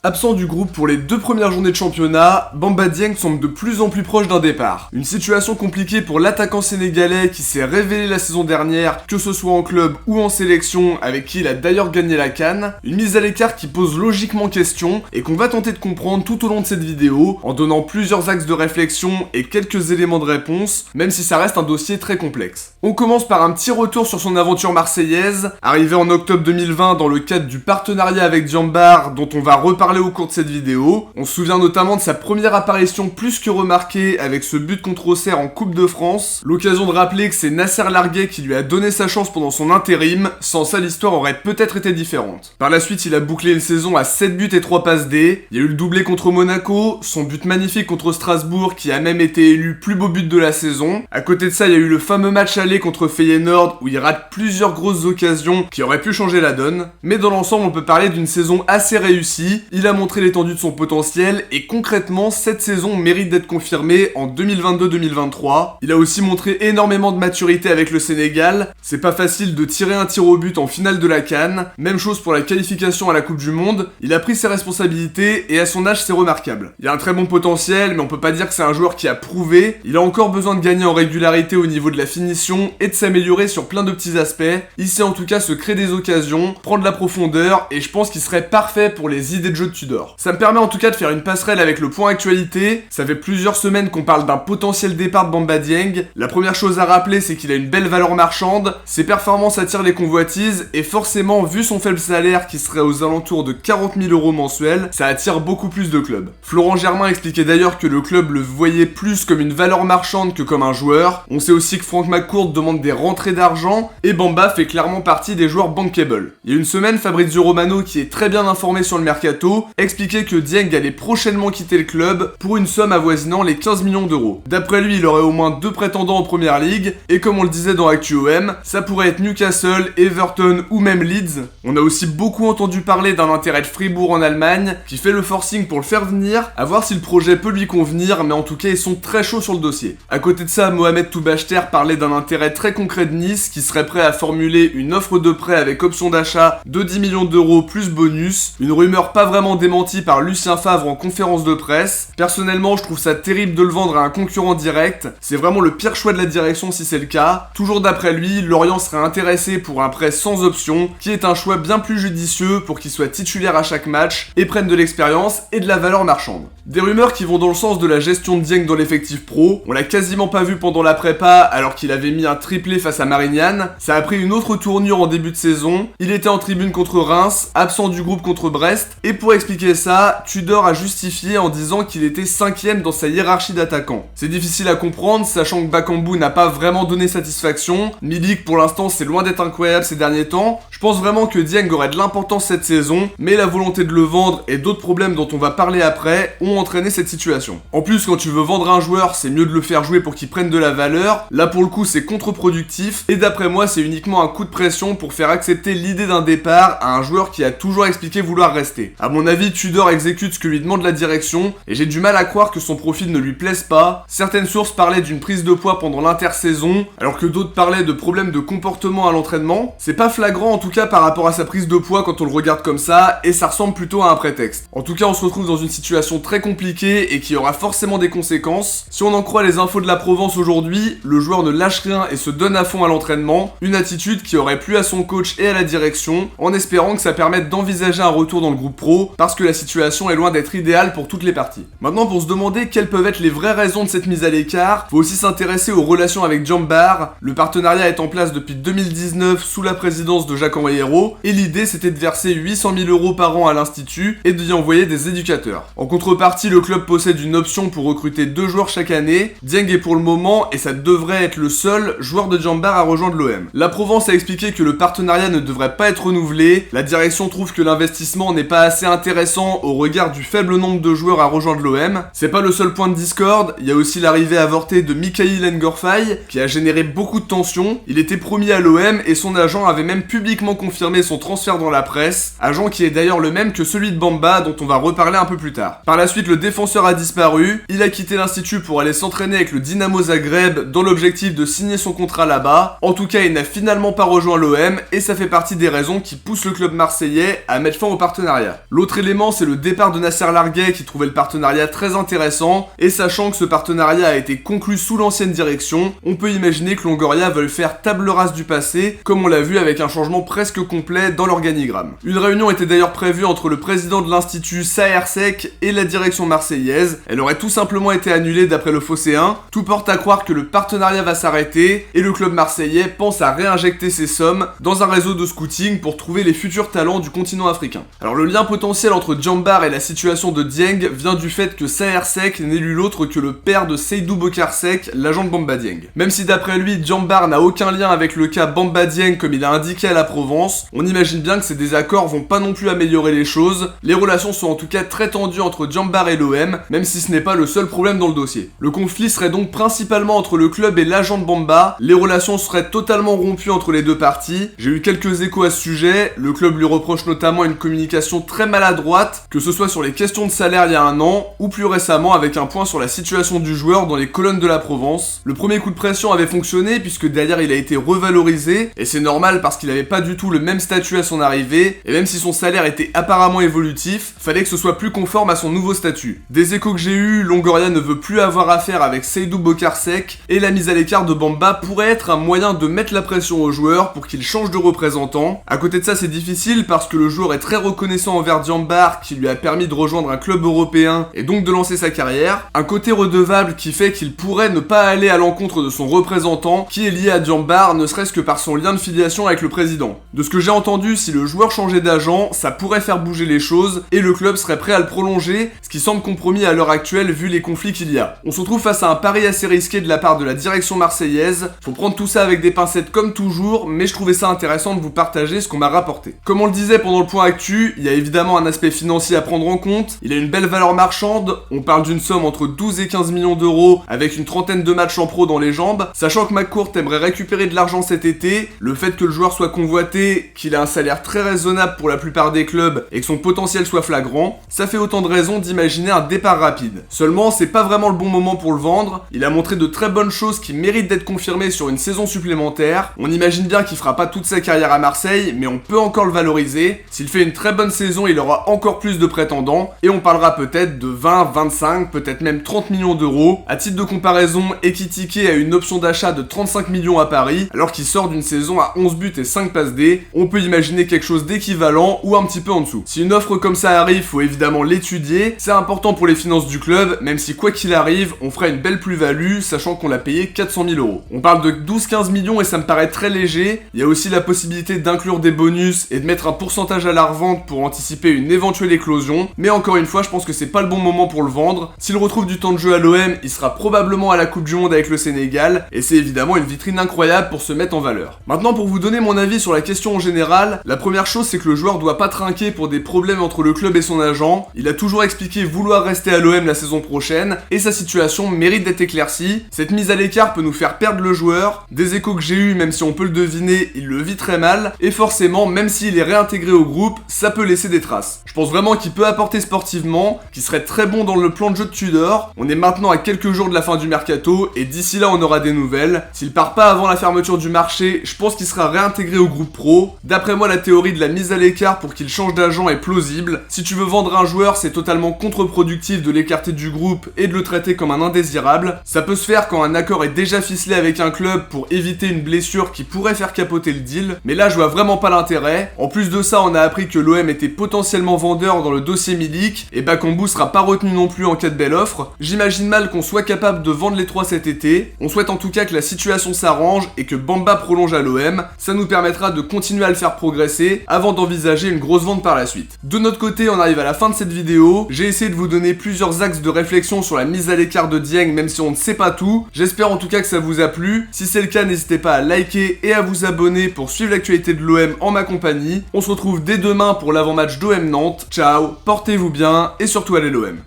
Absent du groupe pour les 2 premières journées de championnat, Bamba Dieng semble de plus en plus proche d'un départ. Une situation compliquée pour l'attaquant sénégalais qui s'est révélé la saison dernière, que ce soit en club ou en sélection, avec qui il a d'ailleurs gagné la CAN. Une mise à l'écart qui pose logiquement question et qu'on va tenter de comprendre tout au long de cette vidéo, en donnant plusieurs axes de réflexion et quelques éléments de réponse, même si ça reste un dossier très complexe. On commence par un petit retour sur son aventure marseillaise, arrivé en octobre 2020 dans le cadre du partenariat avec Diambar, dont on va reparler au cours de cette vidéo. On se souvient notamment de sa première apparition plus que remarquée avec ce but contre Auxerre en Coupe de France, l'occasion de rappeler que c'est Nasser Larguet qui lui a donné sa chance pendant son intérim, sans ça l'histoire aurait peut-être été différente. Par la suite il a bouclé une saison à 7 buts et 3 passes D, il y a eu le doublé contre Monaco, son but magnifique contre Strasbourg qui a même été élu plus beau but de la saison. À côté de ça il y a eu le fameux match aller contre Feyenoord où il rate plusieurs grosses occasions qui auraient pu changer la donne, mais dans l'ensemble on peut parler d'une saison assez réussie. Il a montré l'étendue de son potentiel et concrètement cette saison mérite d'être confirmée en 2022-2023. Il a aussi montré énormément de maturité avec le Sénégal, c'est pas facile de tirer un tir au but en finale de la CAN, même chose pour la qualification à la Coupe du Monde, il a pris ses responsabilités et à son âge c'est remarquable. Il a un très bon potentiel mais on peut pas dire que c'est un joueur qui a prouvé, il a encore besoin de gagner en régularité au niveau de la finition et de s'améliorer sur plein de petits aspects. Il sait en tout cas se créer des occasions, prendre de la profondeur et je pense qu'il serait parfait pour les idées de jeu de Tudor. Ça me permet en tout cas de faire une passerelle avec le point actualité. Ça fait plusieurs semaines qu'on parle d'un potentiel départ de Bamba Dieng. La première chose à rappeler c'est qu'il a une belle valeur marchande, ses performances attirent les convoitises et forcément vu son faible salaire qui serait aux alentours de 40 000 € mensuels, ça attire beaucoup plus de clubs. Florent Germain expliquait d'ailleurs que le club le voyait plus comme une valeur marchande que comme un joueur. On sait aussi que Franck McCourt demande des rentrées d'argent et Bamba fait clairement partie des joueurs bankable. Il y a une semaine, Fabrizio Romano qui est très bien informé sur le mercato expliquait que Dieng allait prochainement quitter le club pour une somme avoisinant les 15 millions d'euros. D'après lui, il aurait au moins 2 prétendants en première ligue, et comme on le disait dans ActuOM, ça pourrait être Newcastle, Everton ou même Leeds. On a aussi beaucoup entendu parler d'un intérêt de Fribourg en Allemagne, qui fait le forcing pour le faire venir, à voir si le projet peut lui convenir, mais en tout cas ils sont très chauds sur le dossier. À côté de ça, Mohamed Toubachter parlait d'un intérêt très concret de Nice, qui serait prêt à formuler une offre de prêt avec option d'achat de 10 millions d'euros plus bonus, une rumeur pas vraiment démentie par Lucien Favre en conférence de presse. Personnellement, je trouve ça terrible de le vendre à un concurrent direct. C'est vraiment le pire choix de la direction si c'est le cas. Toujours d'après lui, Lorient serait intéressé pour un prêt sans option, qui est un choix bien plus judicieux pour qu'il soit titulaire à chaque match et prenne de l'expérience et de la valeur marchande. Des rumeurs qui vont dans le sens de la gestion de Dieng dans l'effectif pro. On l'a quasiment pas vu pendant la prépa alors qu'il avait mis un triplé face à Marignane. Ça a pris une autre tournure en début de saison. Il était en tribune contre Reims, absent du groupe contre Brest. Et pour expliquer ça, Tudor a justifié en disant qu'il était 5ème dans sa hiérarchie d'attaquants. C'est difficile à comprendre, sachant que Bakambu n'a pas vraiment donné satisfaction. Milik pour l'instant c'est loin d'être incroyable ces derniers temps. Je pense vraiment que Dieng aurait de l'importance cette saison, mais la volonté de le vendre et d'autres problèmes dont on va parler après ont entraîné cette situation. En plus, quand tu veux vendre un joueur, c'est mieux de le faire jouer pour qu'il prenne de la valeur. Là pour le coup c'est contre-productif, et d'après moi c'est uniquement un coup de pression pour faire accepter l'idée d'un départ à un joueur qui a toujours expliqué vouloir rester. À mon avis, Tudor exécute ce que lui demande la direction, et j'ai du mal à croire que son profil ne lui plaise pas. Certaines sources parlaient d'une prise de poids pendant l'intersaison, alors que d'autres parlaient de problèmes de comportement à l'entraînement. C'est pas flagrant en tout cas par rapport à sa prise de poids quand on le regarde comme ça, et ça ressemble plutôt à un prétexte. En tout cas, on se retrouve dans une situation très compliquée et qui aura forcément des conséquences. Si on en croit les infos de la Provence aujourd'hui, le joueur ne lâche rien et se donne à fond à l'entraînement, une attitude qui aurait plu à son coach et à la direction, en espérant que ça permette d'envisager un retour dans le groupe pro, parce que la situation est loin d'être idéale pour toutes les parties. Maintenant, pour se demander quelles peuvent être les vraies raisons de cette mise à l'écart, faut aussi s'intéresser aux relations avec Diambar. Le partenariat est en place depuis 2019 sous la présidence de Jacques-Henri Hérault, et l'idée c'était de verser 800 000 € par an à l'institut et d'y envoyer des éducateurs. En contrepartie, le club possède une option pour recruter 2 joueurs chaque année. Dieng est pour le moment, et ça devrait être le seul joueur de Diambar à rejoindre l'OM. La Provence a expliqué que le partenariat ne devrait pas être renouvelé. La direction trouve que l'investissement n'est pas assez intéressant au regard du faible nombre de joueurs à rejoindre l'OM. C'est pas le seul point de discorde, il y a aussi l'arrivée avortée de Mikhail Ngorfay qui a généré beaucoup de tensions. Il était promis à l'OM et son agent avait même publiquement confirmé son transfert dans la presse, agent qui est d'ailleurs le même que celui de Bamba dont on va reparler un peu plus tard. Par la suite, le défenseur a disparu, il a quitté l'institut pour aller s'entraîner avec le Dynamo Zagreb dans l'objectif de signer son contrat là-bas. En tout cas, il n'a finalement pas rejoint l'OM et ça fait partie des raisons qui poussent le club marseillais à mettre fin au partenariat. L'autre Autre élément, c'est le départ de Nasser Larguet qui trouvait le partenariat très intéressant, et sachant que ce partenariat a été conclu sous l'ancienne direction, on peut imaginer que Longoria veulent faire table rase du passé, comme on l'a vu avec un changement presque complet dans l'organigramme. Une réunion était d'ailleurs prévue entre le président de l'institut Saersek et la direction marseillaise. Elle aurait tout simplement été annulée d'après le Phocéen. Tout porte à croire que le partenariat va s'arrêter et le club marseillais pense à réinjecter ses sommes dans un réseau de scouting pour trouver les futurs talents du continent africain. Alors le lien potentiel entre Djambar et la situation de Dieng vient du fait que Saersek n'est nul autre que le père de Seydou Bokarsek, l'agent de Bamba Dieng. Même si d'après lui, Djambar n'a aucun lien avec le cas Bamba Dieng comme il a indiqué à la Provence, on imagine bien que ces désaccords vont pas non plus améliorer les choses. Les relations sont en tout cas très tendues entre Djambar et l'OM, même si ce n'est pas le seul problème dans le dossier. Le conflit serait donc principalement entre le club et l'agent de Bamba, les relations seraient totalement rompues entre les deux parties. J'ai eu quelques échos à ce sujet, le club lui reproche notamment une communication très maladroite, que ce soit sur les questions de salaire il y a un an, ou plus récemment avec un point sur la situation du joueur dans les colonnes de la Provence. Le premier coup de pression avait fonctionné puisque derrière il a été revalorisé, et c'est normal parce qu'il avait pas du tout le même statut à son arrivée, et même si son salaire était apparemment évolutif, fallait que ce soit plus conforme à son nouveau statut. Des échos que j'ai eu, Longoria ne veut plus avoir affaire avec Seydou Bokarsek, et la mise à l'écart de Bamba pourrait être un moyen de mettre la pression au joueur pour qu'il change de représentant. À côté de ça, c'est difficile parce que le joueur est très reconnaissant envers Djambar qui lui a permis de rejoindre un club européen et donc de lancer sa carrière. Un côté redevable qui fait qu'il pourrait ne pas aller à l'encontre de son représentant qui est lié à Djambar, ne serait-ce que par son lien de filiation avec le président. De ce que j'ai entendu, si le joueur changeait d'agent, ça pourrait faire bouger les choses et le club serait prêt à le prolonger, ce qui semble compromis à l'heure actuelle vu les conflits qu'il y a. On se retrouve face à un pari assez risqué de la part de la direction marseillaise. Faut prendre tout ça avec des pincettes comme toujours, mais je trouvais ça intéressant de vous partager ce qu'on m'a rapporté. Comme on le disait pendant le point actu, il y a évidemment un aspect financier à prendre en compte. Il a une belle valeur marchande, on parle d'une somme entre 12 et 15 millions d'euros avec une trentaine de matchs en pro dans les jambes. Sachant que McCourt aimerait récupérer de l'argent cet été, le fait que le joueur soit convoité, qu'il a un salaire très raisonnable pour la plupart des clubs et que son potentiel soit flagrant, ça fait autant de raisons d'imaginer un départ rapide. Seulement, c'est pas vraiment le bon moment pour le vendre. Il a montré de très bonnes choses qui méritent d'être confirmées sur une saison supplémentaire. On imagine bien qu'il fera pas toute sa carrière à Marseille, mais on peut encore le valoriser. S'il fait une très bonne saison, il aura encore plus de prétendants et on parlera peut-être de 20, 25, peut-être même 30 millions d'euros. À titre de comparaison, Ekitike a une option d'achat de 35 millions à Paris, alors qu'il sort d'une saison à 11 buts et 5 passes D. On peut imaginer quelque chose d'équivalent ou un petit peu en dessous. Si une offre comme ça arrive, faut évidemment l'étudier. C'est important pour les finances du club, même si quoi qu'il arrive, on fera une belle plus-value, sachant qu'on l'a payé 400 000 euros. On parle de 12-15 millions et ça me paraît très léger. Il y a aussi la possibilité d'inclure des bonus et de mettre un pourcentage à la revente pour anticiper une éventuelle éclosion. Mais encore une fois, je pense que c'est pas le bon moment pour le vendre. S'il retrouve du temps de jeu à l'OM, il sera probablement à la Coupe du Monde avec le Sénégal, et c'est évidemment une vitrine incroyable pour se mettre en valeur. Maintenant, pour vous donner mon avis sur la question en général, la première chose c'est que le joueur doit pas trinquer pour des problèmes entre le club et son agent. Il a toujours expliqué vouloir rester à l'OM la saison prochaine, et sa situation mérite d'être éclaircie. Cette mise à l'écart peut nous faire perdre le joueur. Des échos que j'ai eu, même si on peut le deviner, il le vit très mal, et forcément, même s'il est réintégré au groupe, ça peut laisser des traces. Je pense vraiment qu'il peut apporter sportivement, qu'il serait très bon dans le plan de jeu de Tudor. On est maintenant à quelques jours de la fin du mercato, et d'ici là on aura des nouvelles. S'il part pas avant la fermeture du marché, je pense qu'il sera réintégré au groupe pro. D'après moi, la théorie de la mise à l'écart pour qu'il change d'agent est plausible. Si tu veux vendre un joueur, c'est totalement contre-productif de l'écarter du groupe et de le traiter comme un indésirable. Ça peut se faire quand un accord est déjà ficelé avec un club pour éviter une blessure qui pourrait faire capoter le deal, mais là je vois vraiment pas l'intérêt. En plus de ça, on a appris que l'OM était potentiellement vendeur dans le dossier Milik, et Bakambu sera pas retenu non plus en cas de belle offre. J'imagine mal qu'on soit capable de vendre les trois cet été. On souhaite en tout cas que la situation s'arrange et que Bamba prolonge à l'OM. Ça nous permettra de continuer à le faire progresser avant d'envisager une grosse vente par la suite. De notre côté, on arrive à la fin de cette vidéo. J'ai essayé de vous donner plusieurs axes de réflexion sur la mise à l'écart de Dieng, même si on ne sait pas tout. J'espère en tout cas que ça vous a plu. Si c'est le cas, n'hésitez pas à liker et à vous abonner pour suivre l'actualité de l'OM en ma compagnie. On se retrouve dès demain pour l'avant-match d'OM Nantes. Ciao, portez-vous bien et surtout allez l'OM.